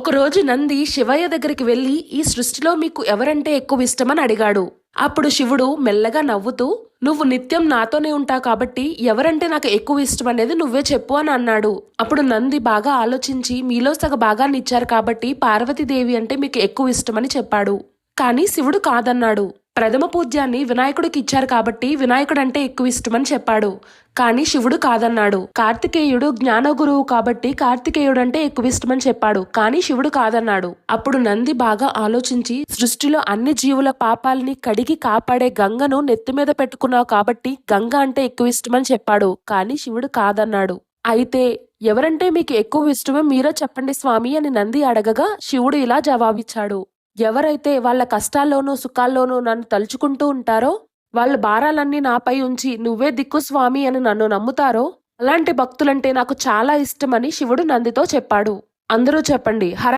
ఒకరోజు నంది శివయ్య దగ్గరికి వెళ్లి ఈ సృష్టిలో మీకు ఎవరంటే ఎక్కువ ఇష్టమని అడిగాడు. అప్పుడు శివుడు మెల్లగా నవ్వుతూ, నువ్వు నిత్యం నాతోనే ఉంటావు కాబట్టి ఎవరంటే నాకు ఎక్కువ ఇష్టం అనేది నువ్వే చెప్పు అని అన్నాడు. అప్పుడు నంది బాగా ఆలోచించి, మీలో సగ భాగాన్ని ఇచ్చారు కాబట్టి పార్వతీదేవి అంటే మీకు ఎక్కువ ఇష్టమని చెప్పాడు. కానీ శివుడు కాదన్నాడు. ప్రథమ పూజ్యాన్ని వినాయకుడికి ఇచ్చారు కాబట్టి వినాయకుడంటే ఎక్కువ ఇష్టమని చెప్పాడు. కానీ శివుడు కాదన్నాడు. కార్తికేయుడు జ్ఞాన గురువు కాబట్టి కార్తికేయుడంటే ఎక్కువ ఇష్టమని చెప్పాడు. కానీ శివుడు కాదన్నాడు. అప్పుడు నంది బాగా ఆలోచించి, సృష్టిలో అన్ని జీవుల పాపాలని కడిగి కాపాడే గంగను నెత్తిమీద పెట్టుకున్నావు కాబట్టి గంగ అంటే ఎక్కువ ఇష్టమని చెప్పాడు. కానీ శివుడు కాదన్నాడు. అయితే ఎవరంటే మీకు ఎక్కువ ఇష్టమో మీరే చెప్పండి స్వామి అని నంది అడగగా శివుడు ఇలా జవాబిచ్చాడు. ఎవరైతే వాళ్ళ కష్టాల్లోనూ సుఖాల్లోనూ నన్ను తలుచుకుంటూ ఉంటారో, వాళ్ళ భారాలన్నీ నాపై ఉంచి నువ్వే దిక్కు స్వామి అని నన్ను నమ్ముతారో అలాంటి భక్తులంటే నాకు చాలా ఇష్టమని శివుడు నందితో చెప్పాడు. అందరూ చెప్పండి హర